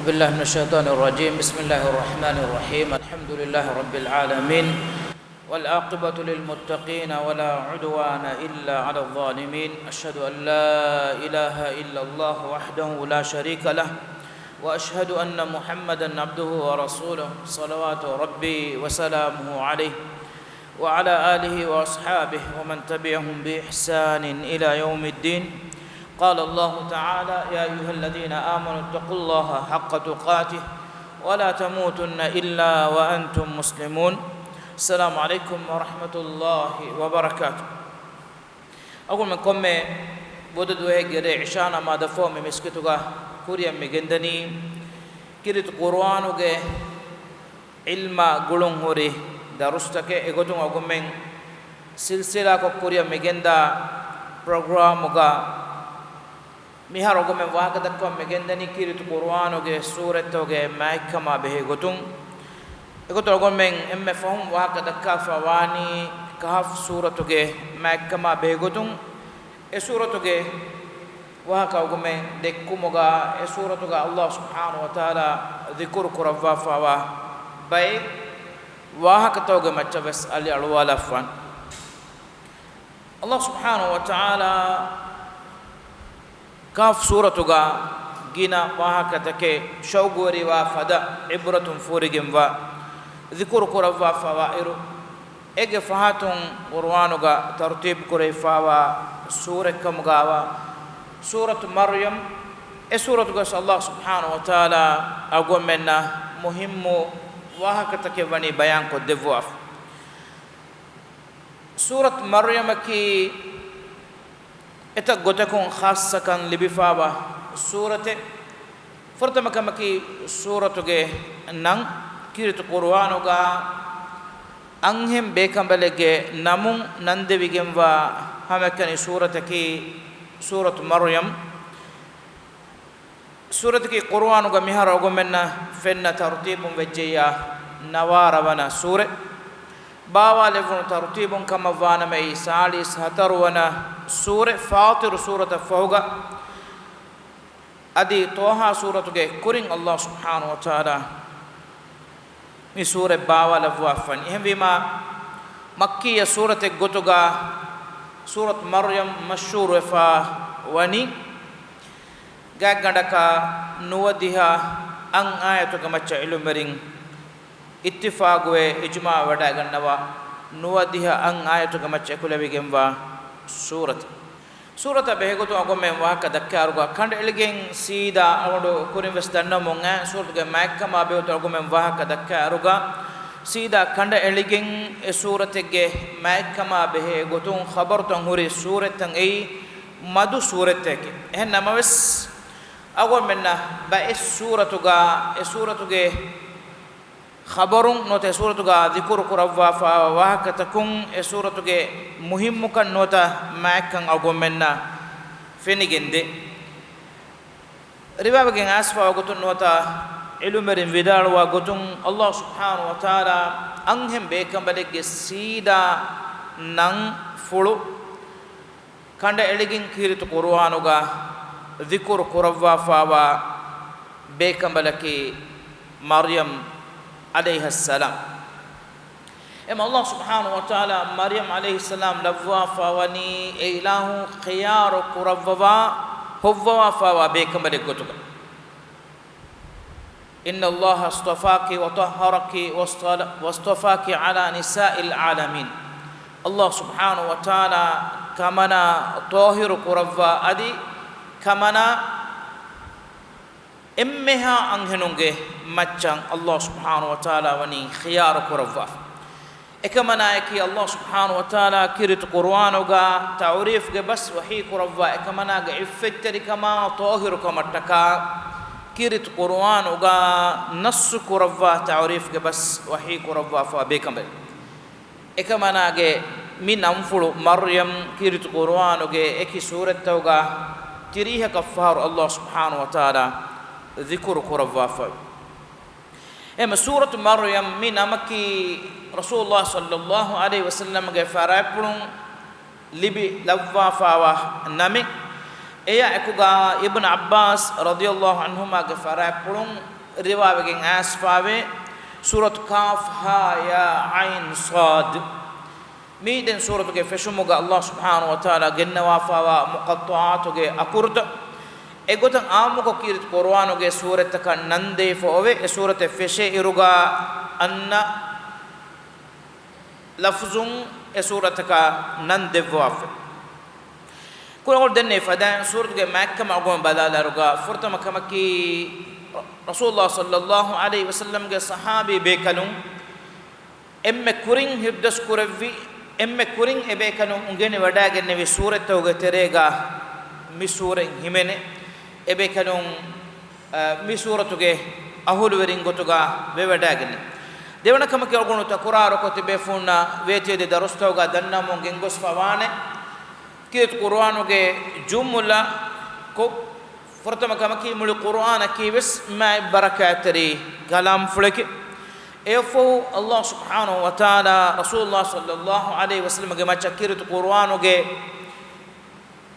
بالله من الشيطان الرجيم. بسم الله الرحمن الرحيم. الحمد لله رب العالمين، والعاقبة للمتقين ولا عدوان إلا على الظالمين. أشهد أن لا إله إلا الله وحده لا شريك له، وأشهد أن محمدا عبده ورسوله صلوات ربي وسلامه عليه وعلى آله وأصحابه ومن تبعهم بإحسان إلى يوم الدين. قال الله تعالى: يا أيها الذين آمنوا اتقوا الله حق تقاته ولا تموتن إلا وأنتم مسلمون. السلام عليكم ورحمة الله وبركاته. أقول منكم بدو هيك عشانا ما دفوم مسكتوغا كوريا مجندني كريت قرآنوغ علما قلون هوري دارستك إغتون أقول من سلسلة كوريا مجندا برنامجا mihar ogome waaka dakwa megendani kiritu qur'anoge suratoge maikama behe gotun egoto ogome emme fahum waaka dakka fawani kahf suratoge maikama behe gotun e suratoge waaka ogome dekkumoga e suratoga Allah subhanahu wa ta'ala dhikru kurawwa fawa bay waaka toge machabes ali alwala fan Allah subhanahu wa ta'ala كاف سورتوغا جينا وهكذا شوغوري وفدا عبرة فورجم و ذكر كروا فوائر اج فهاتون قرآنوغا ترتيب كري فوا سورة كمغاوا سورة مريم سورة الله سبحانه وتعالى أقول منا مهم وهكذا وني بيان كدفواف سورة مريم كي إتا غوتكون خاصة كان لبفابا سورة فرتما كما كي سورة جه نان كيرت القرآن وجا أنهم بكم بلغ نامون نندي بيجم وا هم كان سورة كي سورة مريم سورة كي القرآن وجا مهار وجمنا فن ترتيب وجيا نوار ونا سورة باوا لفون ترتيب كما وانا مي سالس هتر ونا سورة فاطر سورة فوقا أدي توها سورة كورين الله سبحانه وتعالى مي سورة باوا لفوافن إهم بما مكية سورة غتوغا سورة مريم مشهور فا وني غاغندكا نوديها أن آية كما علم مرين اتفاق و إجماع ودا غنوا نوديها أن آية كما كل بيجموا سورة بهجوتو أقوم من واقع دكاروا كند إلجين سيدا أمودو كورين وستانا مونغا سورة كمايك ما بيوتو أقوم من واقع دكاروا سيدا كند إلجين سورة كه مايك ما بهجوتو خبر تنهوري سورة تنعي مادو سورة تك هن نماس أقوم منا بأس سورة كه خبرون نوتا سورة كا ذكر كروا فواهكتكون سورة كا مهم كان نوتا معكن أقومنا فينيجندي ربما كان أسفا وقتون نوتا علمرين فيدال وقتون الله سبحانه وتعالى أنهم بكم بدك سيدا نان فلو كند إلجين كيرت قرآنوغا ذكر كروا فوا بكم بدك مريم عليه السلام اما الله سبحانه وتعالى مريم عليه السلام لوا فواني اله خيار قربوا هو فوا بكم بدكتك ان الله اصطفاك وطهرك واصطفاك على نساء العالمين الله سبحانه وتعالى كمنا طاهر قربوا ادي كمنا إمها أنهنونجه مچان الله سبحانه وتعالى وني خيار كرفاف إكمنا إكي الله سبحانه وتعالى كيرت قرآن وجا تعريف بس وحي كرفا إكمنا عفتر كما طاهر كما تكا كيرت قرآن وجا نص كرفا تعريف بس وحي كرفا فبيكم إكمنا من أنفل مريم كيرت قرآن وجا إكي سورة توجا تريها كفار الله سبحانه وتعالى ذكر كرفافا اما سورة مريم من امكي رسول الله صلى الله عليه وسلم غفارابون لبي لفافا نمي ايا اكوغا ابن عباس رضي الله عنهما غفارابون riwayegen asfave surat kaf ha ya ain sad miden suratuge feshumuga Allah subhanahu wa taala gennawa fawa muqatta'atuge akurda egotan amuko kirit qur'anuge surataka nande fove e surate feshe iruga anna lafzun e surataka nande voafe kunol denne fadan suratuge makkama agom balala ruga furtama kamaki rasulullah sallallahu alaihi wasallam ge sahabi bekalum emme kurin hibdas kurevi emme kurin ebe kanum ungene wadagenne vi suratoge terega mi suren himene ebe kanum mi suratuge ahulu werin gotuga ve wadagenne devana kamake ogonu ta qur'an ko tibe funna wetede darustoga danna mon gengos fawane kit qur'anuge jumla ko fortama kamaki mul qur'an kibes ma barakatri galam fulake efo Allah subhanahu wa ta'ala rasulullah sallallahu alaihi wasallam ge machakiru qur'anu ge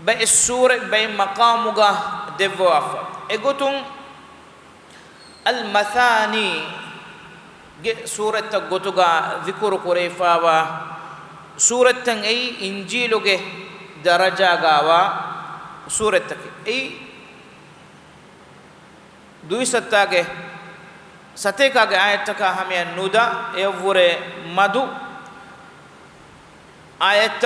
ba sura ba maqamuga devo afa egotum al mathani ge surat gotuga zikru quraifa wa surat tan ei injilu ge daraja gawa surat tak ei duisata ge sateka ge ayataka hamya nuda evure madu ayat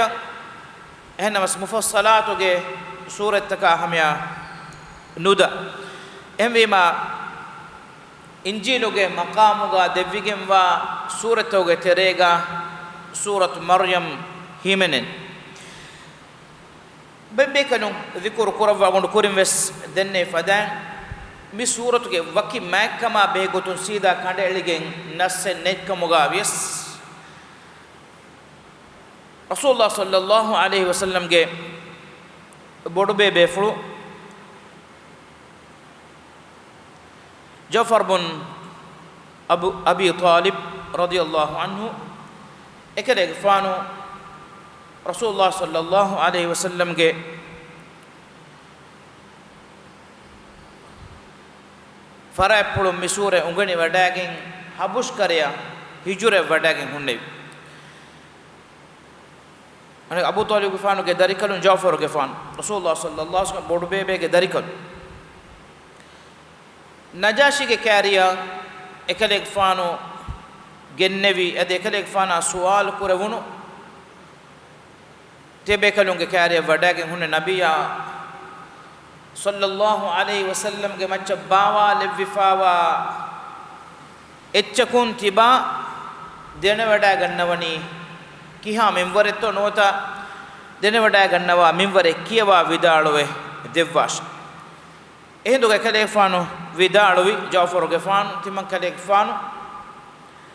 ehna mas mufassalatu ge surataka hamya nuda emvima injilu ge maqamu ga devigem wa suratu ge terega surat maryam himenen bebbe kanum dhikru qurava gondu kurim wes denne fadan mi suratu ge waki makkama begotun sida kande eligen nasse nekkamuga wes rasulullah sallallahu alaihi wasallam ge bodube befulu jafar bin abi talib radiyallahu anhu ekede fanu rasulullah sallallahu alaihi wasallam ge farapulu misure ungani wadagen habush karya hijure wadagen hunne ane abu talib gufanu ge darikalun jafar ge fan rasulullah sallallahu alaihi wasallam bodu bebe ge darikal najashi ge kariya ekale gufanu gennevi ade ekale gufana sual kurevunu tebe kalun ge kariya wadagen hunne nabiya sallallahu alaihi wasallam ge macha bawa levvifawa etchakun tiba dena wada gannawani kiha memwaretto nota dena wada gannawa memware kiyawa vidaluwe devvash ehndo ge kale fanu vidaluwi jafar ge fanu timan kale fanu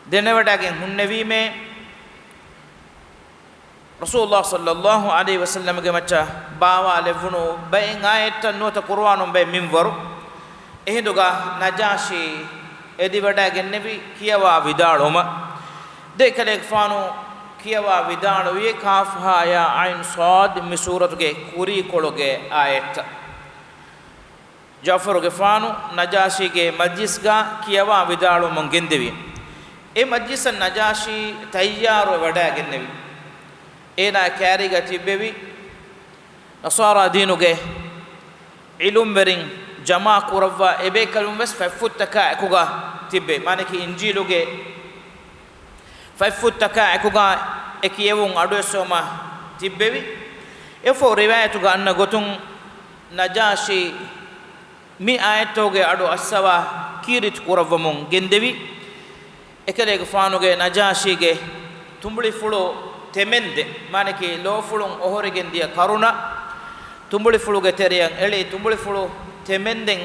dena wada gen hunnevi me rasulullah sallallahu alaihi wasallam ge macha bawa levunu bay ngayetta nota qur'anum bay minwaru ehinduga najashi edi wada gennebi kiyawa vidaluma de kale fanu kiyawa vidalu ye kaf ha ya ain sad mi suratuge kuri kologe ayetta jafar ge fanu najashi ge majlisga kiyawa vidalu mon gendevi e majlisan najashi tayyaru wada gennevi ena kariga tibbevi nasara dinuge ilum berin jama kurawwa ebe kalum wes fafuttaka ekuga tibbe maneki injiluge fafuttaka ekuga ekiyewun adosoma tibbevi efo riwayatu ga anna gotun najashi mi ayatoge adu assawa kirit kurawmun gendevi ekelege fanuge najashi ge tumbuli fulo temende maneki lofulun ohorigen dia karuna tumbuli fuluge teriyan eli tumbuli fulu temenden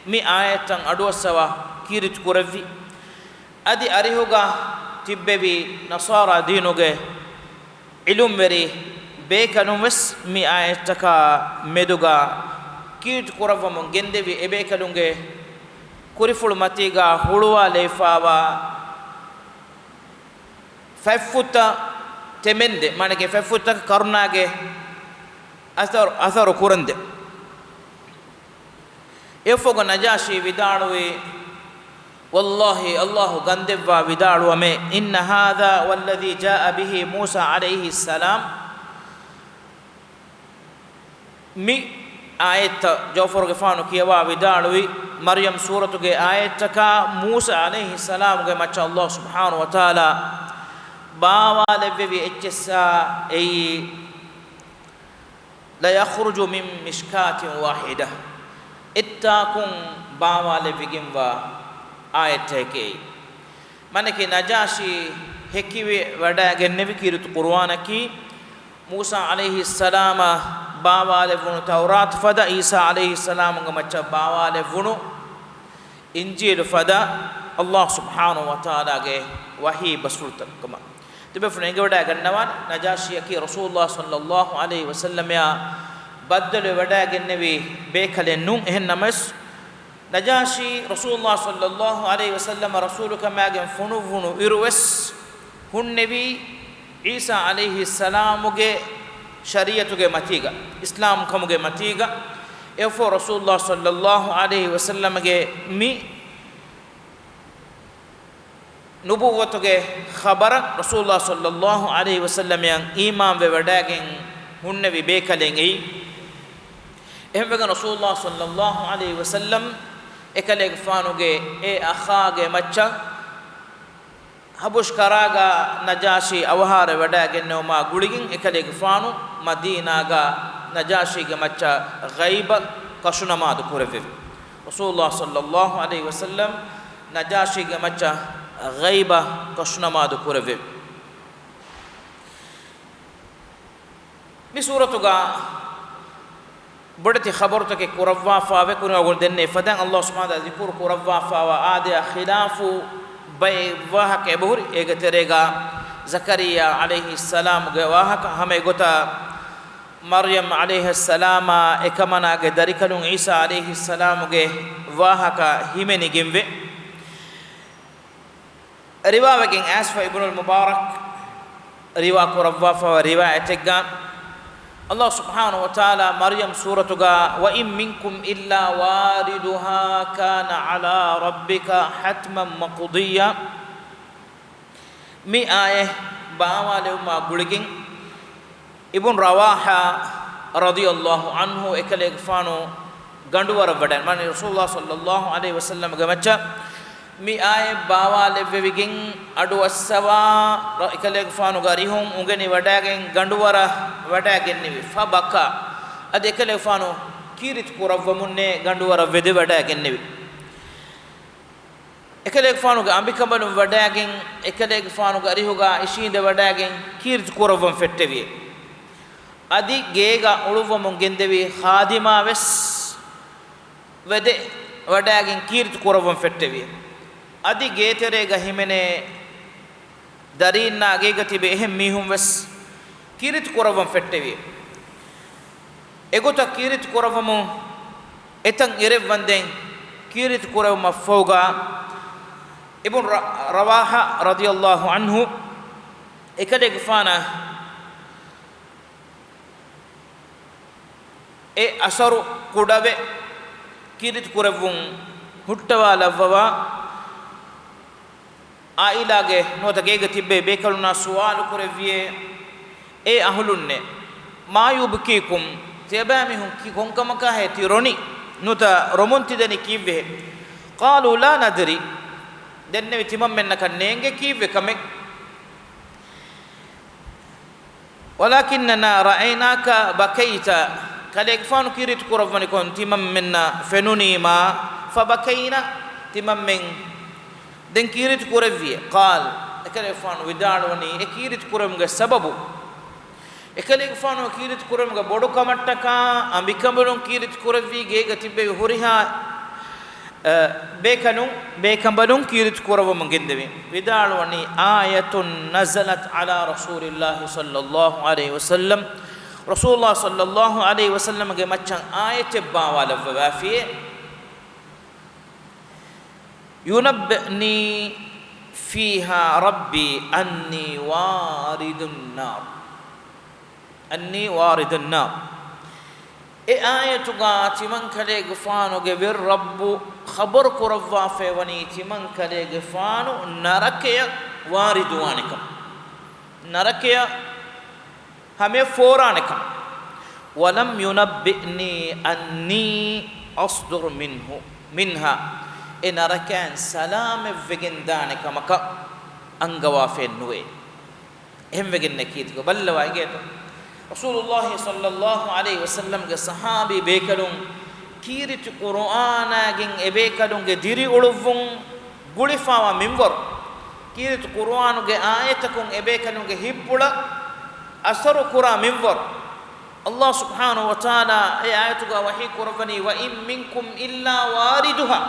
mi ayatan aduwasawa kirit kurevi adi arihuga tibbevi nasara dinuge ilum veri bekanum wes mi ayataka meduga kirit kuravamon gendevi ebekalunge kurifulu matiga huluwa lefawa 5 futa temende manake 5 futa karunage asaru kurande efoga najashi vidaluwe والله الله غندوا ودالوا مي إن هذا والذي جاء به موسى عليه السلام مي آية جوفر غفانو كيوا ودالوي مريم سورة کے آية کا موسى عليه السلام کے مچ الله سبحانه وتعالى باوا لبي اتسا اي لا يخرج من مشكات واحدة اتاكم باوا لبيگم وا آية کے من کے نجاشی هكي ودا گنبي كيرت قرآن کی موسى عليه السلام باوا لبونو توراة فدا عيسى عليه السلام مچ باوا لبونو انجيل فدا الله سبحانه وتعالى کے وحي بسرت کما تبه فنگه ودا گنوان نجاشی کی رسول الله صلى الله عليه وسلم يا بدل ودا گنبي بكلنن اهنمس نجاشي رسول الله صلى الله عليه وسلم رسولك ماگن فنو إروس هن نبي عيسى عليه السلام کے شریعت کے متیگا اسلام کم کے متیگا افو رسول الله صلى الله عليه وسلم کے می نبوت کے خبر رسول الله صلى الله عليه وسلم ين ایمان و وڈاگن هن نبی بیکلنگی اهم وگن رسول الله صلى الله عليه وسلم ekale fanuge e akhage macca habush karaga najashi awhare wada genno ma guligin ekale fanu madina ga najashi ge macca ghaiba kashuna ma du kureve rasulullah sallallahu alaihi wasallam najashi ge macca ghaiba kashuna ma du kureve mi suratu ga بدت خبرتك كروا فاوي كنا اقول دني فدان الله سبحانه وتعالى ذكر كروا فاوا عاد خلاف بي واهك بهر اگتريغا زكريا عليه السلام واهك همي غتا مريم عليه السلام اكمنا دريكلون عيسى عليه السلام واهك هيمني گيمبه رواية اسف ابن المبارك رواية كروا فاوا روايتك الله سبحانه وتعالى مريم سورة وإن منكم إلا واردها كان على ربك حتما مقضيا مي آية باوالي ما قلقين ابن رواحة رضي الله عنه اكليك فانو غندور بدن من رسول الله صلى الله عليه وسلم غمچا mi ay bawa levvegin adu assawa ikale fanu garihum ungeni wadagen ganduwara wadagen nivi fabaka ade ikale fanu kirit kurawmunne ganduwara wede wadagen nivi ikale fanu ga ambikambanu wadagen ikale fanu garihuga ishinde wadagen kirit kurawum fettevi adi geega uluwum gendevi khadima wes wede wadagen kirit kurawum fettevi adi geetere gahimene darinna agegati be ehem mihum wes kirit koravam fettevi egota kirit koravamu etan erev wanden kirit koravama foga ibn rawaha radiyallahu anhu ekade gfana e asaru kudave kirit koravum huttawa lavwa आइलागे नोता गेग तिब्बे बेकलुना सवाल कुरेविए ए अहलुन्ने मायुबकीकुम तेबामी हुं की कोंकमका है तिरोनी नोता रोमुंति दनी कीवे qalu la nadri denne timam menna kannenge कीवे कमे walakinna ra'aynaka bakayta kale fanu kirit kuravani kon timam menna fenuni ma fabakayna timam men den kirit kuravie qal ekale fanu widalwani ekirit kuramga sababu ekale fanu kirit kuramga bodu kamattaka ambikambulun kirit kuravie gega tibbe huriha bekambalun kirit kuravu mungendevi widalwani ayatun nazalat ala rasulillah sallallahu alaihi wasallam rasulullah sallallahu alaihi wasallam ge machan ayate bawala wafiye ينبئني فيها ربي أني وارد النار أني وارد النار آية تقاتي من كلي غفانو غير رب خبر كروا فيوني تمن كليج فانو نركيا واردوانكم نركيا همه فورانكم ولم ينبئني أني أصدر منها إن ركان سلام فجندانك مكا أنجوا في النوي هم فجن نكيد قبل واجد رسول الله صلى الله عليه وسلم كصحابي بيكلون كيرت قرآن جن إبيكلون كديري أولفون غلفا ومنبر كيرت قرآن كآيتكون إبيكلون كهيبولا أثر قرآن منبر الله سبحانه وتعالى آياتك وحي قربني وإن منكم إلا واردها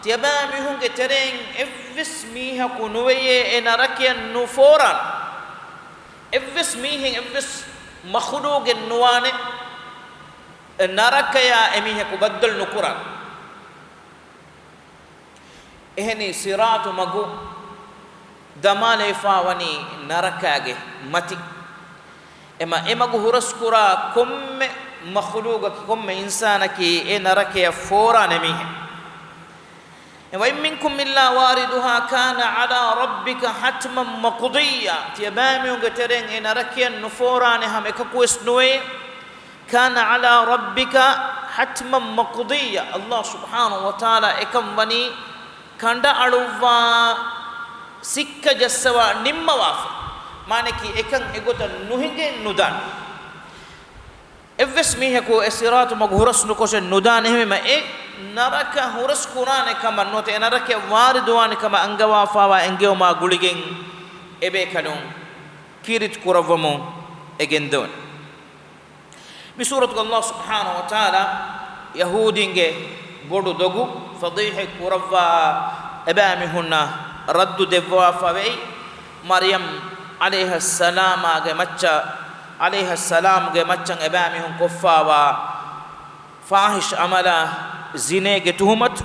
تيبامهم كترين إفس ميها كنوية إن ركيا نفورا إفس ميهن إفس مخلوق النواني نركيا إميها كبدل نكورا إهني صراط مغو دمالي فاوني نركاجي متي إما هرسكورا كم مخلوق كم إنسانك إن ركيا فورا نميه وإن منكم إلا واردها كان على ربك حتما مقضيا تيبامي وقترين إن ركيا نفورا نهم إكاكوس نوي كان على ربك حتما مقضيا الله سبحانه وتعالى إكم بني كندا ألوفا سكة جسوا نم وافا مانكي إكن إغوتا نهيجي ندان إفس ميهكو إسرات مغهرس نكوش ندان إهمي نرك هرس قرآن كما نوت نرك واردوان كما أنجوا فاوا أنجوا ما غوليجين إبه كلون كيرت كورفمو إجندون بسورة الله سبحانه وتعالى يهودينج بودو دوغو فضيح كورفا إبامي هنا رد دفوا فاوي مريم عليه السلام عليه السلام مچن إبامي هن كفاوا فاحش عملا زine ge tuhumat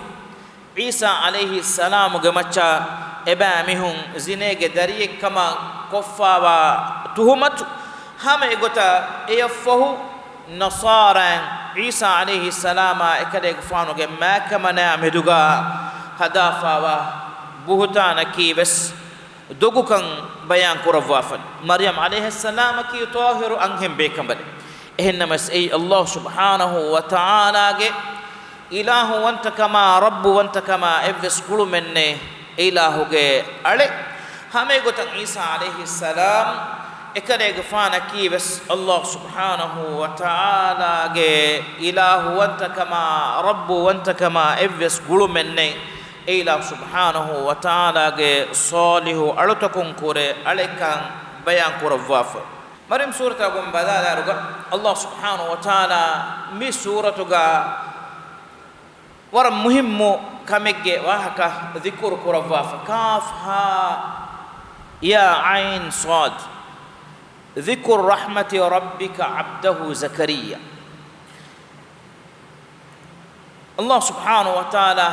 Isa alayhi salam ge macha ebamihun zine ge dariye kama koffawa tuhumat hame gota eyafahu nasara Isa alayhi salama ekade ge fanu ge makamana meduga hadafawa buhtana kibes dogukan bayan kurawafan Maryam alayhi salam ki tahiru anghem bekambale ehnamas ay Allah subhanahu wa ta'ala ge إله وانت كما رب وانت كما إفس كل مني إله جي علي هم يقول عيسى عليه السلام إكره يقفانا كي بس الله سبحانه وتعالى جي إله وانت كما رب وانت كما إفس كل مني إله سبحانه وتعالى جي صالح ألتكم كوري عليك بيان كورفاف مريم سورة أقوم بدالا الله سبحانه وتعالى مي سورة ورا مهم كمجة وهكا ذكر كرفاف كاف ها يا عين صاد ذكر رحمة ربك عبده زكريا الله سبحانه وتعالى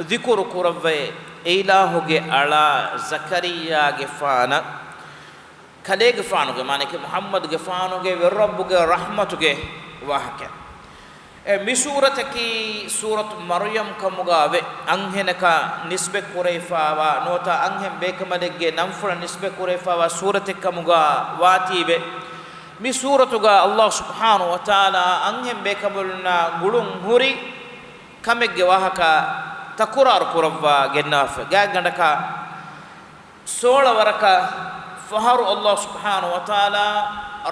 ذكر كرفاف إله على زكريا جفانا كله جفانو جمانة محمد جفانو جه ورب جه رحمة جه وهكا مسورة كي سورة مريم كمغاوي أنهنك نسبة كوريفاوا نوتا أنهم بكمدك نمفر نسبة كوريفاوا سورة كمغا واتي به مسورة الله سبحانه وتعالى أنهم بكملنا غلون هوري كمك وهكا تكرار كورفا جناف جاء سولا وركا فهر الله سبحانه وتعالى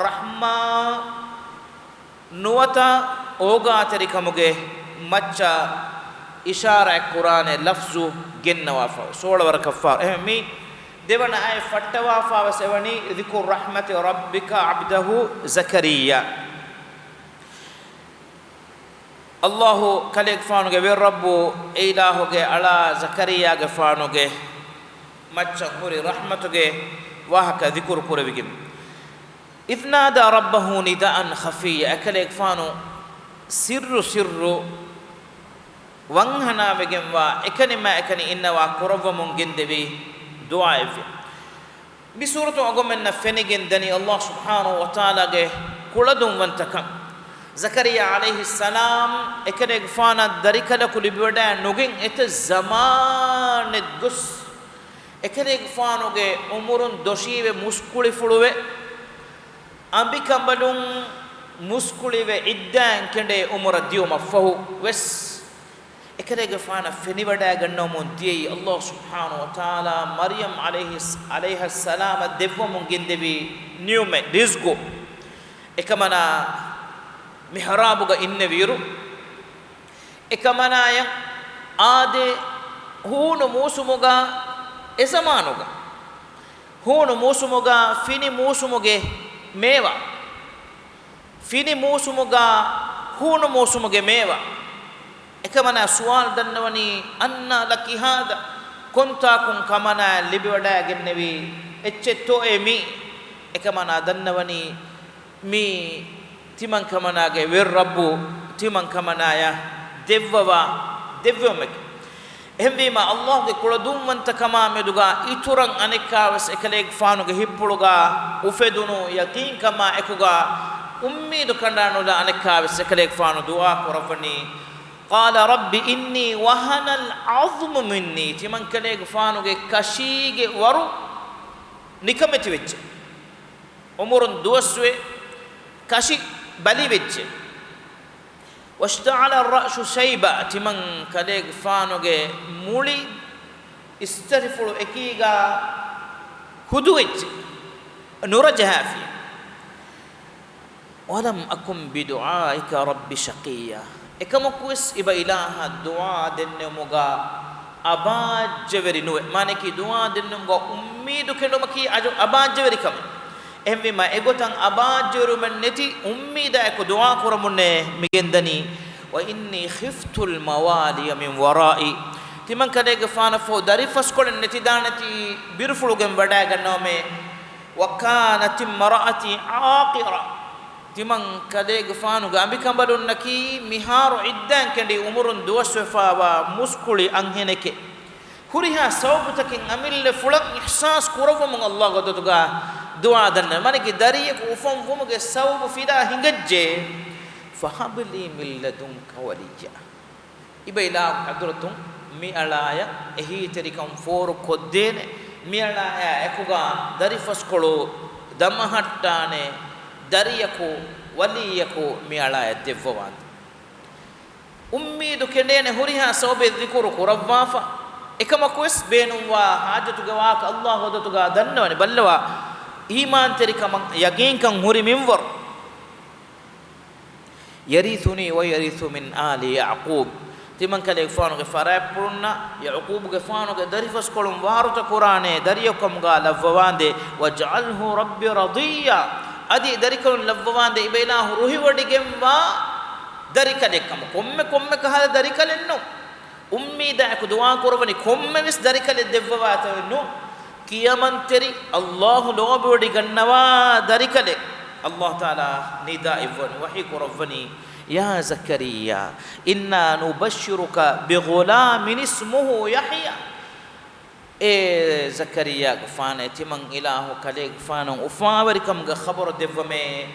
رحمة نوتا اوغا تريكموغي مچا اشاره قران لفظ جنوافا سولا وركفار اهمي ديوان اي فتوافا وسوني ذكر رحمه ربك عبده زكريا الله كليك فانوغي ورب الهوغي على زكريا غفانوغي مچا هوري رحمتوغي وهكا ذكر كوربيگم إذ نادى ربه نداء خفيا أكلك فانو سر وانهنا بجم وإكني ما إكني إن وقرب من جندبي دعاء في بسورة أقوم من فنجن دني الله سبحانه وتعالى جه كل دم وانتكم زكريا عليه السلام اكرeg fana darikala kulibwada nugin et zaman gus ekereg faanuge umurun doshive muskuli fuluwe ambikambalun muskulive iddan kende umura diuma fahu wes ekereg faana feniwada ganno mon diyei Allah subhanahu wa taala Maryam alayha salam devwamun gindevi niume rizqu ekamana mihrabuga inne viru ekamana ya ade hunu musumuga esamanuga hunu musumuga fini musumuge mewa fini musumuga hunu musumuge mewa ekamana suwal dannawani anna laki hada konta kun kamana libiwada gennevi eccetto emi ekamana dannawani mi timan kamanage wer rabbu timan kamanaya devwamek ehmima Allah ge kuladum wanta kama meduga ituran anekkawas ekeleg faanuge hippuluga ufedunu yaqin kama ekuga ummidu kandanola anekkawas ekeleg faanu dua korafani qala rabbi inni wahana al'azmu minni timan keleg faanuge kashige waru nikameti wecce umurun duwaswe kashi bali wecce واشتعل الرأس شيبا تمن كليغ فانوغي مولي استرفلو اكيغا هدوج نورجها في ولم أكن بدعائك رب شقيا اكمكوس إبا إله الدعاء دنموغا أباجوري نوي مانكي دعاء دنموغا أميدو كنومكي أباجوري كم ehmima egotan abajuru men neti ummida eko dua kuramunne migendani wa inni khiftul mawali min wara'i timan kadege fana fo dari faskolen neti danati birfulugen wada gannome wa kanat imraati aqira timan kadege fanu gambi kambalun naki miharu iddan kendi umurun duwasfa wa muskuli anheneke huriha sawbutakin amille fulak ihsas kurawum Allah godotuga dua danna maniki dariye ko ufam fumuge sawbu fida hingajje fahabli min ladunka waliya ibayla hadratum mi alaya ehi terikam for koddene mi alaya ekuga dari faskolo damahattane dariyako waliyako mi alaya devwan ummidu kendene huriha sawbe dhikru kurawwafa ekama kwes benumwa hajatuga waka Allah hodatuga dannawani ballawa iman terikam yaqin kan huri minwar yarithuni wa yarithu min ali yaqub timan kale fanu ge fara purunna yaqub ge fanu ge darifas kolum waruta qur'ane dariyakam ga lavwande waj'alhu rabbi radiya adi darikon lavwande ibelahu ruhi wadigemwa darikadekam komme kahala darikalenno ummida ko du'a korwani komme vis darikale devwata no kiyaman teri Allah lobodi gannawa darikale Allah taala nida ibn wahi korwani ya zakariya inna nubashshiruka bighulamin ismuhu yahya e zakariya gfane timang ilahu kale gfano ufawari kam ga khabar devme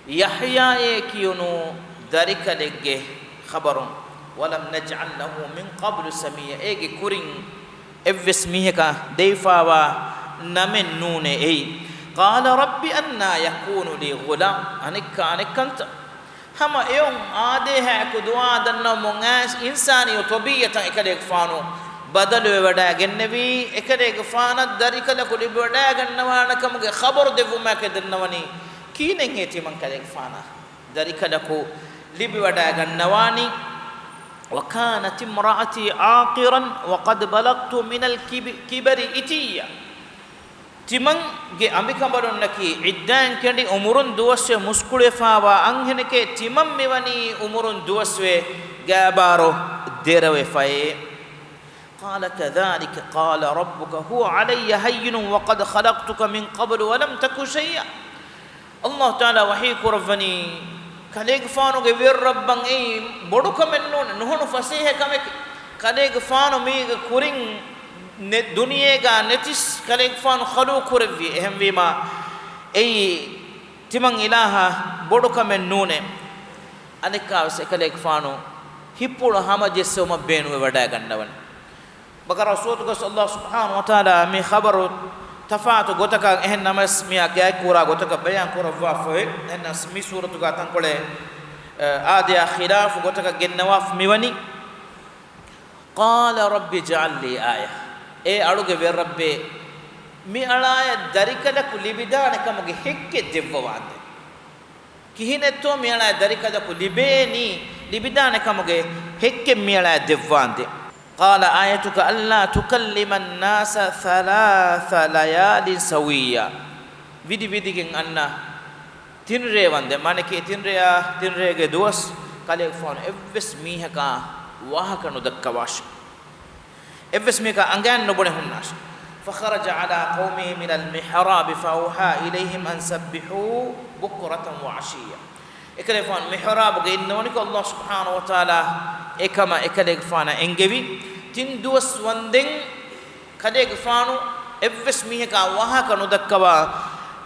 yahya e kiyunu darikale ge khabarun walam naj'al lahu min qablu samia ege kurin evs miheka deifawa namen nune ei qala rabbi anna yakunu li ghulam anikanta hama eon ade ha ku du'a danna mongas insani tobiyatan ekade gfano badalu wada gennevi ekade gfana darikala ku libu wada gannawana kamge khabar devuma ke dannawani kinen heti man kade gfana darikala ku libu wada gannawani وكانت امرأتي عاقرا وقد بلغت من الكبر إتيا تمن جي أمريكا برون نكي عدان كندي أمورن دوسه مسكولة فاوا أنهنك تمن ميواني أمورن دوسه جابارو ديروي فاي قال كذلك قال ربك هو علي هين وقد خلقتك من قبل ولم تك شيئا الله تعالى وحيك ربني kaleeg faanu ge wer rabban ei bodu kamen non nohonu fasihe kamek kaleeg faanu mi ge kurin ne duniye ga netis kaleeg faanu khalu kurvi ehem wima ei timang ilaha bodu kamen nune අනිකාවස එකලෙක් ෆානෝ හිප්පුණ හම ජෙස්සෙම බේනුවේ වඩා ගන්නවන බකර රසූලුක සල්ලල්ලාහු සුබ්හානහු වතාලා මේ خبرු තෆාතු ගොතක එහෙන් නමස් මියා ගෑ කුරා ගොතක බයන් කරවා ෆොේ එන්නස් මි සූරතු ගතන් කොලේ ආදියා ඛිලාෆ ගොතක ගෙන්නවාෆ් මිවනි قال رب اجعل لي آية ඒ අලුගේ වෙ රබ්බේ මි අලාය දරිකලකු ලිබිදානකමගේ හෙක්කෙ දෙවවාන්ද කිහිනෙත්තෝ මි අලාය දරිකලකු ලිබේනි ලිබිදානකමගේ හෙක්කෙ මි අලාය දෙවවාන්ද قال آيتك ألا تكلم الناس 3 ليال سويا විදි විදිගෙන් අන්න තින්රේ වන්ද මනකේ තින්රේගේ දවස් කලේ ෆෝන් එවස් මීහකා واهكنو دكواش افس ميكا انغان نبونه هناش فخرج على قومه من المحراب فاوحى اليهم ان سبحوا بكره وعشيا اكلفان محراب غينونك الله سبحانه وتعالى اكما اكلفان انغوي تين دوس وندين كديغفانو افس ميكا واهكنو دكوا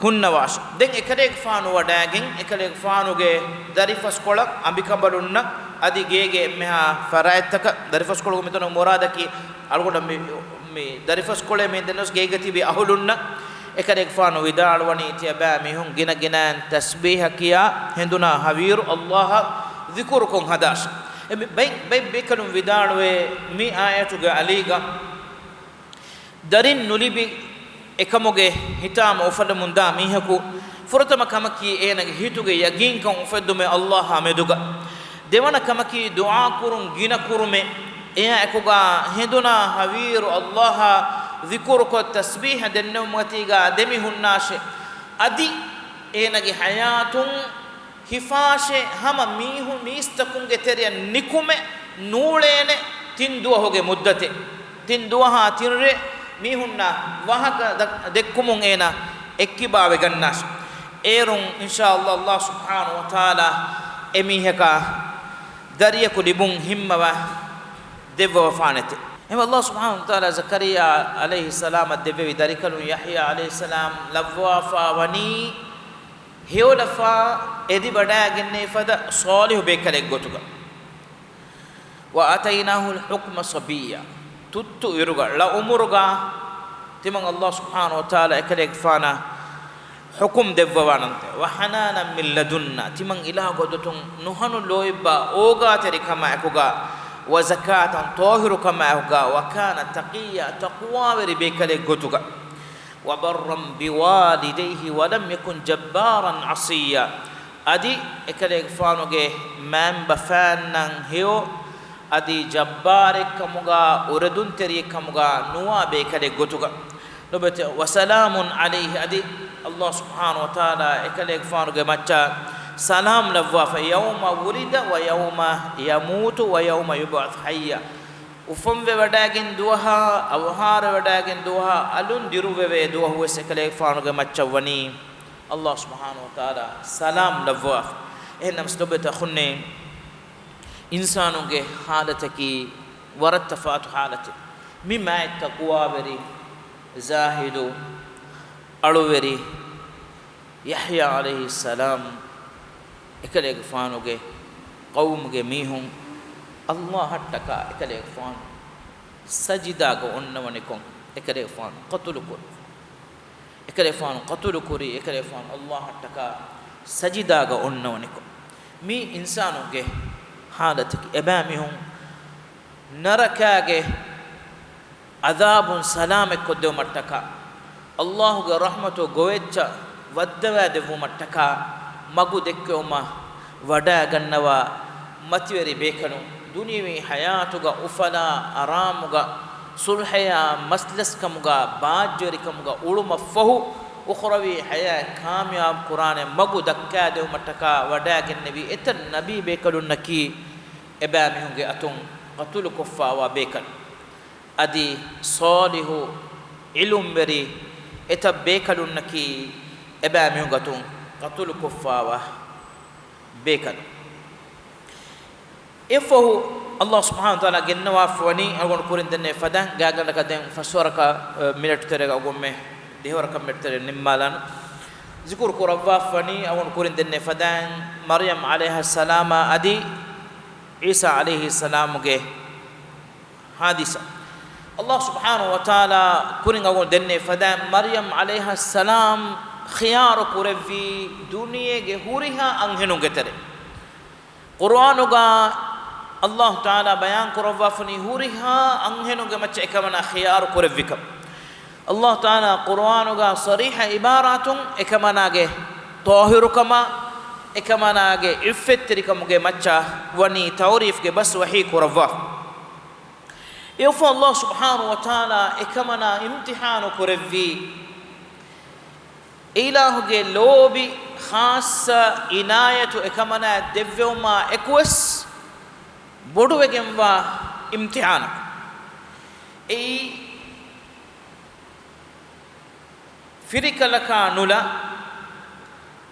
هنواش دين اكلفانو وداغين اكلفانوගේ දරිෆස් කොළ අඹිකඹලුන්න adi gege meha faraitaka darifas kolu metonu muradaki algoda me darifas kole me denos gege tibi ahulunna ekarek faanu widalwani tiaba mihun gina ginan tasbih kiya henduna hawiru allah dhikrukum hadash bay bekalum widalwe mi ayatuga aliga darin nulibi ekamoge hitama ufadamunda mihaku furatama kamaki enage hituge yagin kan ufadume allah ameduga දෙවන කමකි දුආ කුරුන් ගින කුරුමේ එයා එකුගා හෙදුනා හවීරු අල්ලාහ zikru ko tasbih denno matiga demi hunnaashe adi enage hayatun hifashe hama mihu mistakunge teriya nikume nuulene tinduwa hoge muddate tinduwa ha tirre mihunna wahaka dekkumun ena ekkibawe gannash erun inshallah allah subhanahu wa taala emiheka dariya ko libun himmawa devwa fanete em allah subhanahu wa taala zakariya alayhi salam devwi darikalu yahya alayhi salam lavwa fa wani hewlafa edi bada genne fada salih bekale gotuga wa atainahu alhukma sabiyya tuttu iruga la umuruga timang allah subhanahu wa taala ekale fana hukum devwanante wa hananan min ladunna timang ilaha godotun nuhanu loiba oga teri kama akuga wa zakatan tahiru kama akuga wa kana taqiya taqwa weri bekale gotuga wa barram biwalidayhi wa lam yakun jabbaran asiya adi ekale fanuge mamba fannan heo adi jabbare kamuga uradun teri kamuga nuwa bekale gotuga lobete wa salamun alayhi adi Allah subhanahu wa ta'ala ekale fanuge macha salam lavwa fa yawma wulida wa yawma yamutu wa yawma yub'ath hayya ufamve wadagen duha awhar wadagen duha alun diruve duha huwa ekale fanuge macha wani Allah subhanahu wa ta'ala salam lavwa ehnam slobeta khunne insanuge halataki warattafatu halati mimma taqwa bari zahidu aluveri yahya alayhi salam ekale fanuge qawmuge mihun allah hattaka ekale fan sajida go onnawani kon ekale fan qatulukur ekale fan qatulukuri ekale fan allah hattaka sajida go onnawani kon mi insanuge halatiki eba mihun narakage adabun salam kodde mattaka Allahu ge rahmatu gowecha waddawa devu mattaka magu dekkoma wada gannawa mativeri bekanu duniyawi hayatuga ufala aramuga sulhaya maslaskamuga baajjerikamuga uluma fahu ukhrawi haya kamyab qur'ane magu dakka devu mattaka wada gennevi etan nabi bekalunaki eba mihunge atun qatul kuffa wa bekal adi salihu ilum beri eta bekalunnaki eba mihungatun qatul kuffawa bekal ifahu Allah subhanahu wa ta'ala gennawa fwani agon kurin denne fadan gagal kaden fasoraka minute terega gomme dehoraka minute tere nimmalan zikur ko rabba fani agon kurin denne fadan maryam alayha salama adi isa alayhi salamuge hadisa Allah subhanahu wa ta'ala kuringa go denne fada maryam alayha salam khiyar kurevi duniyege huriha anhenuge tere qur'anuga Allah ta'ala bayan kurawwa fani huriha anhenuge macce ekamana khiyar kurevika Allah ta'ala qur'anuga sariha ibaratun ekamanage tahirukama ekamanage iffettirikamuge macca wani tawrifge bas wahi kurawwa يوفى الله سبحانه وتعالى إكمنا امتحان كرفي إله لوبي خاصة عناية إكمنا دفوما إكوس بدو جنوا امتحان أي فريق لك نولا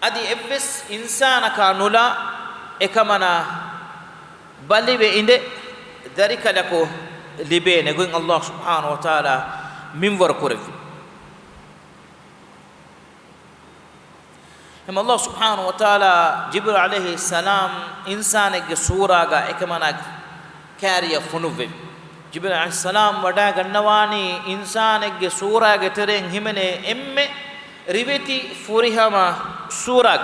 أدي إبس إنسان كنولا إكمنا بالي بإند ذلك لكو libene goin Allah subhanahu wa ta'ala minwar kurevi hem Allah subhanahu wa ta'ala jibril alayhi salam insanege suraga ekamana kariya funuve jibril alayhi salam wada gannawani insanege surage teren himene emme riveti furihama surag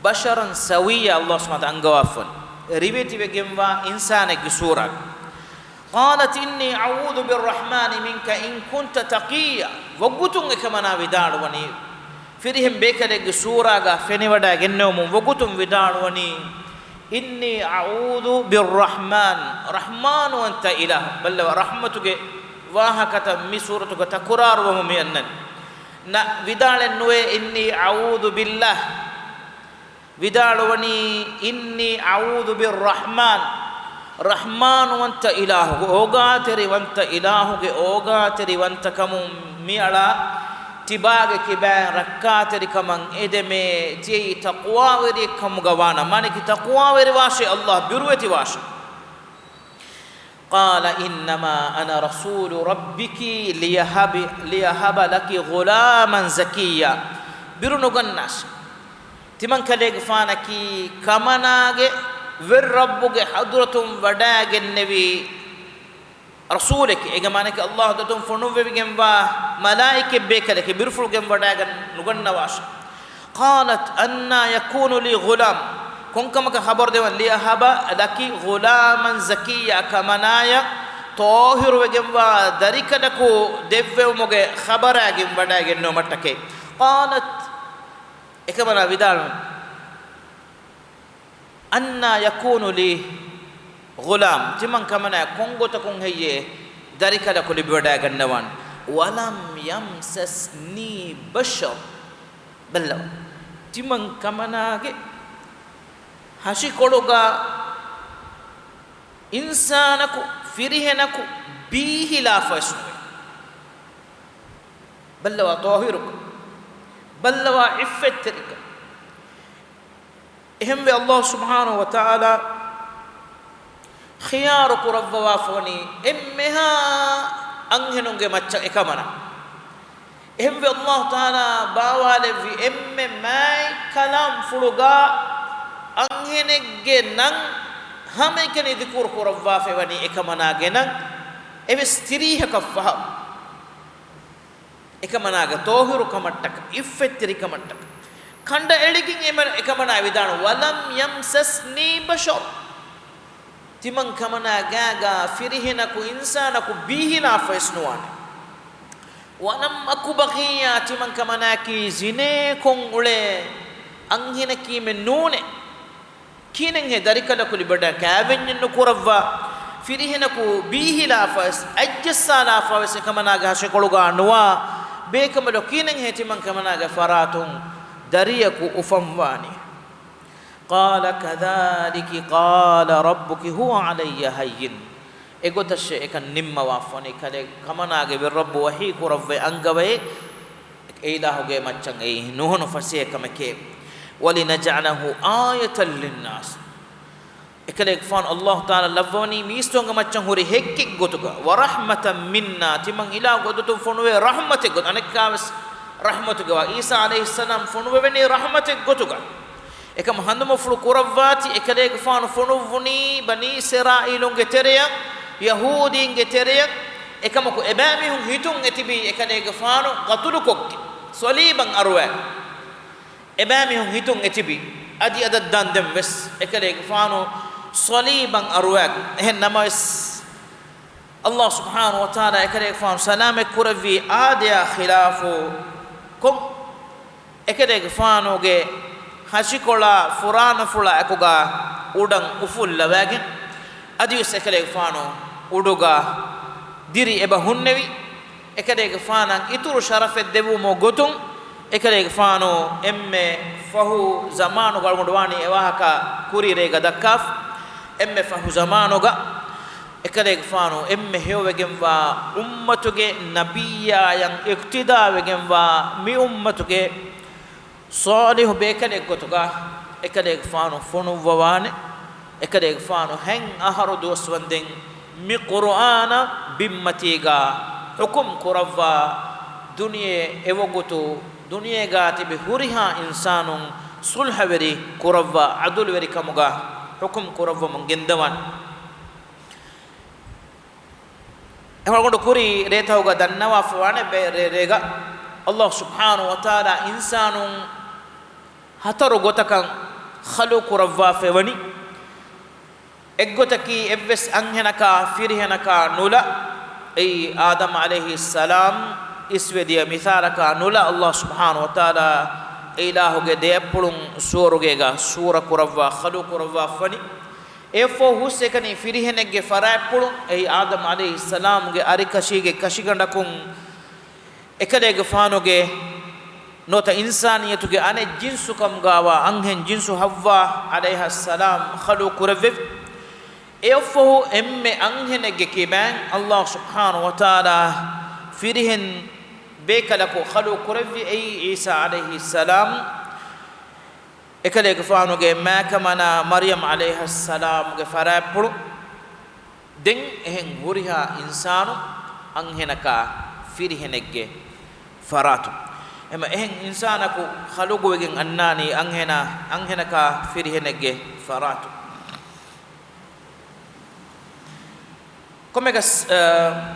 basharan sawiya Allah subhanahu wa ta'ala angawafan riveti begemwa insanege surag قالت إني أعوذ بالرحمن منك إن كنت تقيا وقتون كمانا ودار وني فريهم بكرة سورة فني ودا جنوم وقتون ودار وني إني أعوذ بالرحمن رحمن وأنت إله بل رحمتك واهكة مسورتك تكرار ومؤمنا نا ودار النوى إني أعوذ بالله ودار وني إني أعوذ بالرحمن رحمن وانت إله اوغاتري وانت إله اوغاتري وانت كم ميلا تباغ كبا ركاتري كمان ادمي تي تقوى وري كم غوانا مانك تقوى وري واشي الله بروتي واشي قال إنما أنا رسول ربك ليهب لك غلاما زكيا برنو غناش تمن كليغ فانكي كمناغه ور ربك حضرتم وداغ النبي رسولك اگمانك الله دتم فنو وبگم وا ملائكه بكلك برفلگم وداغ نغن واش قالت ان يكون لي غلام كونكمك خبر دي لي هب لك غلاما زكيا كمنايا طاهر وگم وا دريكدكو ديفو مگه خبراگم وداغ نو متكه قالت اكمنا بدال أن يكون لي غلام تمن كمنا كونغو تكون هي ذلك لكل بودا غنوان ولم يمسسني بشر بل تمن كمنا هاشي كولوغا إنسانكو فريهنكو بيه لا فسن بل وطاهرك بل وعفتك එහෙම වේ අල්ලාහ් සුබ්හානහු වතාලා ඛියාර කුරවවා ෆෝනි එම්මෙහා අංහෙනුගේ මච්ච එකමන එහෙම වේ අල්ලාහ් තාලා බාවාලෙ වි එම්මෙ මයි කලම් ෆුලුගා අංහෙනෙගේ නං හැමකෙනි දිකුර කුරවවා ෆෙවනි එකමනාගේ නං එවස් තිරීහක ෆහ එකමනාගේ තෝහිරු කමට්ටක ඉෆෙත්තරි කමට්ටක खंड एडिकिंग एकमना विधान वलम यमसस्नी बशर तिमं कमना गागा फिरिहिनकु इंसानकु बीहिना फैसनुवाने वनम अकु बगिया तिमं कमना की जिने कों उले अंगिन की में नूने कीनें है दरिकलकु लिबडा कावेन्नु कुरव्वा फिरिहिनकु बीहिला फैस अज्जसाला फैस कमना गा शकोलुगा नुवा बेकमलो कीनें है तिमं कमना गा फरातुं دريك أفمواني قال كذلك قال ربك هو علي هين إقول الشيء كان نم وافني كله كمان أجي بالرب وحي كرب أنجبه إله جي ما تجنيه نهون فسيه كم كيب ولنجعله آية للناس إكلك فان الله تعالى لفوني ميستون كم تجنهوري هيك قطعة ورحمة منا تمن إله قطعة فنوه رحمة قط أنا كامس رحمة قوا عيسى عليه السلام فنوه بني رحمة قطعة ekam handuma fulu kurawati ekadege faanu funuvuni bani israilunge tereya yahudinge tereya ekam ko ebami hun hitun etibi ekadege faanu qatulu kokke soliban arwa ebami hun hitun etibi adi adad dan dem wes ekadege faanu soliban arwa hen namas Allah subhanahu wa ta'ala ekadege faanu salame kuravi adia khilafu kom ekadege faanu ge hashikola furana fula akuga udan uful lawagin adi sekale faano uduga diri eba hunnewi ekade faana ituru sharafet devu mo gotun ekade faano emme fahu zamanu galmudwani ewahaka kurire ga dakkaf emme fahu zamanu ga ekade faano emme hewegen wa ummatuge nabiyya yang iktida wegen wa mi ummatuge صالح بيكدك غتوغا اكدك فانو فونو ووانه اكدك فانو هن اهر دوس وندين مي قران بمتيغا حكم كروا دنيا ايوغتو دنيا غاتي بهوريها انسان صلح وري كروا عدل وري كمغا حكم كروا من گندوان اهرغندو كوري ريتاوغا دنوا فوانه ريغا الله سبحانه وتعالى انسان hataru gotakan khaluqu rawwafe wani eggotaki evves anhenaka firhenaka nula ay adam alayhi salam iswediya mitharaka nula Allah subhanahu wa ta'ala ilahuge deppulun suruge ga sura kurawwa khaluqu rawwafani efo husekani firhenege farapulun ay adam alayhi salam ge arikashige kashigandakun ekadege fanoge nota insaniyatuge ane jinsu kam gawa anhen jinsu havva alayha salam khaluqu raww efo emme anhenege kiban Allah subhanahu wa ta'ala firihen bekalako khaluqu raww ay isa alayhi salam ekale gfanoge ma kamana maryam alayha salam ge farapulu den ehen huriha insanu anhenaka firihenege faratu ema ehen insanaku khalugu wegen annani anhenaka firihenege faratu komega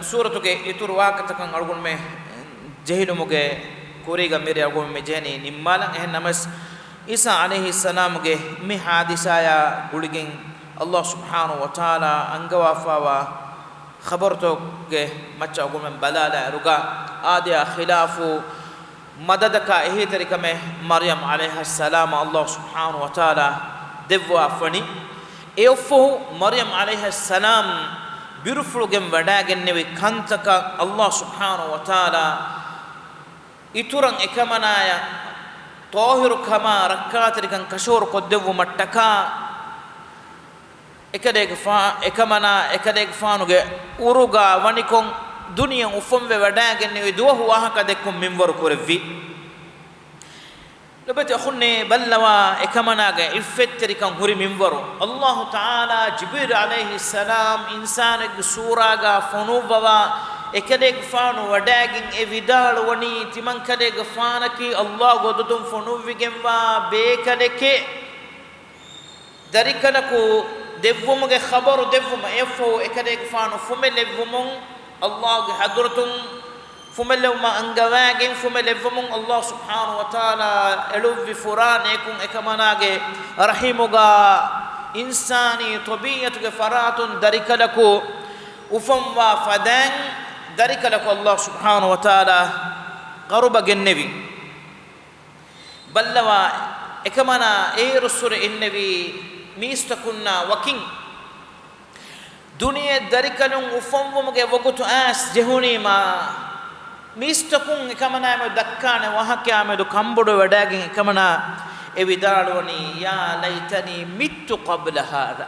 suratuge ituru wakatakan argumme jehilumuge kuriga mere argumme jeni nimmalan ehen namas isa alayhi salam ge mi hadisaya guligen Allah subhanahu wa ta'ala angawafawa khabarto ge macha argumme balala ruga adia khilafu madadaka ehi tarikame maryam alayha salam Allah subhanahu wa ta'ala devwa fani eofu maryam alayha salam biruflugem wadagen nevi kantaka Allah subhanahu wa ta'ala ituran ekamanaya tohiru kama rakkatrikan kashor koddevu mattaka ekadeg fa ekamana ekadeg fanuge uruga wanikon duniya ufomve wadagen ne duwa wahaka dekkum minwar kurvi lobati akhunne ballawa ekamanaga iffetteri kan huri minwaru Allah taala jibril alayhi salam insane suraga fonubawa ekadeg fanu wadagen e vidal woni timan kadeg fanaki Allah godutum fonuvigemwa bekadeke darikanaku devumuge khabaru devuma efo ekadeg fanu fumelevumon Allah ge hadratum fumelawma angawagin fumelevum Allah subhanahu wa ta'ala eluvi furane kun ekamanage rahimuga insani tabiyatuge faratun darikalaku ufamwa fadan darikalaku Allah subhanahu wa ta'ala qaruba gennevi ballawa ekamana rasul innabi mistakunna wakin dunia darikalun ufommuge wogutu as jehuni ma mistakun ekamana me dakkane wahakame do kambodo wadagen ekamana e vidalwani ya laitani mittu qabla hada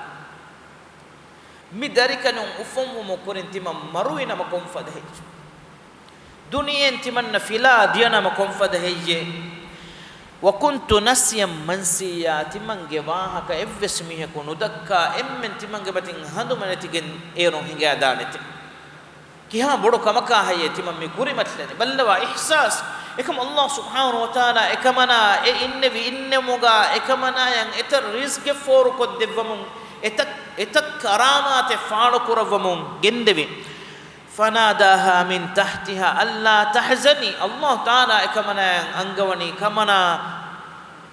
mi darikalun ufommu korintima maruina ma konfada hej dunia intimanna fila diana ma konfada hejje وكنت نسيا منسيا تمنجي واها كإفسميه كنودكا إمن تمنجي بتين هندو من تيجن إيرون هنجا دانت كيها برو كمكا هي تمني كوري مثلني بل لوا إحساس ekam Allah subhanahu wa taala ekamana e innevi innemuga ekamana yan etar rizqe for ko devvamun etak karamate faanu kuravamun gendevi fanadaha min tahtiha alla tahzani Allah taala ekamana yan angawani kamana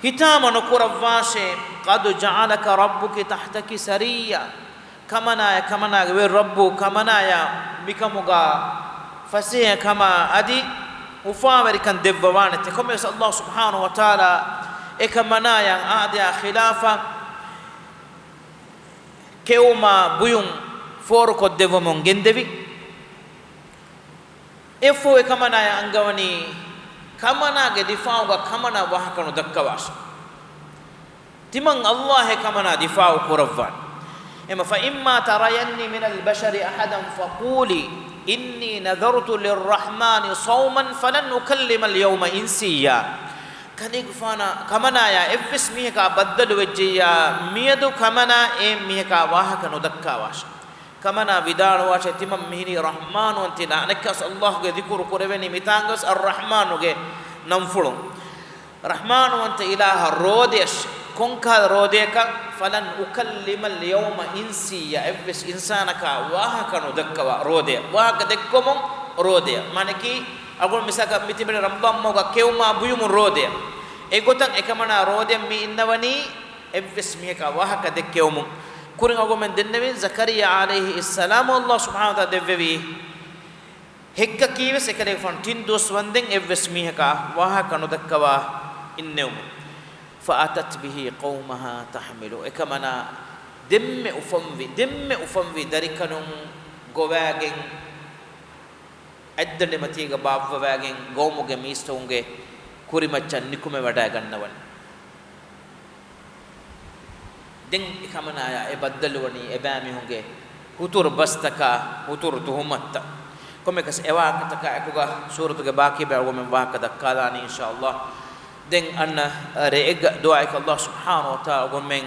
hitama nukuravashe qad ja'alaka rabbuki tahtaki sariya kamana we rabbu kamana ya mikamuga fasiha kama adi ufamerikan devvawanete comme Allah subhanahu wa taala ekamana yang adia khilafa keuma buyum for ko devvamon gendevi efo ekamana yang angawani kamana ge difauga kamana wahakanu dakkawas timang Allah ekamana difau kuravwan إما فإما تريني من البشر أحدا فقولي إني نذرت للرحمن صوما فلن أكلم اليوم إنسيا كان يقفانا كمنا يا إفس ميهكا بدل وجيا ميدو كمنا ميهكا واهكا ندكا واش كمنا بدار واش تمام مهني رحمن وانتنا نكاس الله ذكر قربني متانغس الرحمن ننفلو رحمن وانت إله الروديش كونكا روديكا فلن أكلم اليوم إنسيا إفس إنسانك واهكا ندكا روديا واهكا دككم روديا مانكي أقول مساكا متي من رمضان موكا كيوما بيوم روديا إيغوتان إكمانا روديا مي إنواني إفس ميكا واهكا دككم كورين أقول من دنبي زكريا عليه السلام الله سبحانه وتعالى دفبي هكا كيوس إكاليك فان تندوس وندن إفس ميكا واهكا ندكا إنهم فأتت به قومها تحمل إكمنا دم أفنوي دريكنون غواغين أدنى متيجا باب غواغين غوموغ ميستونغ كوري مچان نيكومه ودا گننون دين إكمنا يا إبدلوني إبامي هونغ هتور بستكا هتور تهمتا كومه كس اواكتكا اكوغا سورة باقي بأو من واحد دكالاني إن شاء الله دين أن رئيق دعائك الله سبحانه وتعالى ومن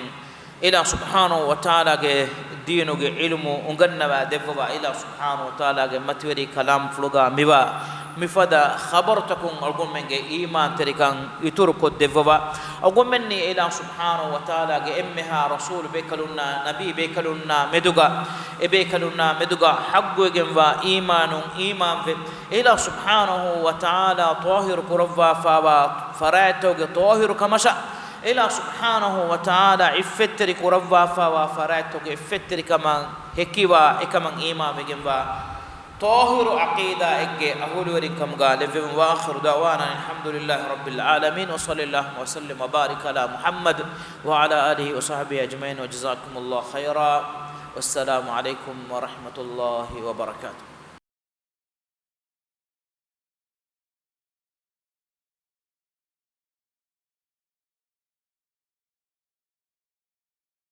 إلى سبحانه وتعالى دينه علمه ونغنى دفوا إلى سبحانه وتعالى متوري كلام فلوغا ميوا مفدا خبرتكم أقول من إيمان تريكان يترك دفوا أقول مني إلى سبحانه وتعالى إمها رسول بيكلنا نبي بيكلنا مدوغا بيكلنا مدوغا حق جنوا إيمان في إلى سبحانه وتعالى طاهر كرفا فوا فراتوغ طاهر كمشا إلى سبحانه وتعالى عفتري كرفا فوا فراتوغ عفتري كمان هكيوا إكمان إيمان في جنوا طاهر عقيدة إجي أقول وريكم قال وآخر دعوانا الحمد لله رب العالمين وصلى الله وسلم وبارك على محمد وعلى آله وصحبه أجمعين وجزاكم الله خيرا والسلام عليكم ورحمة الله وبركاته.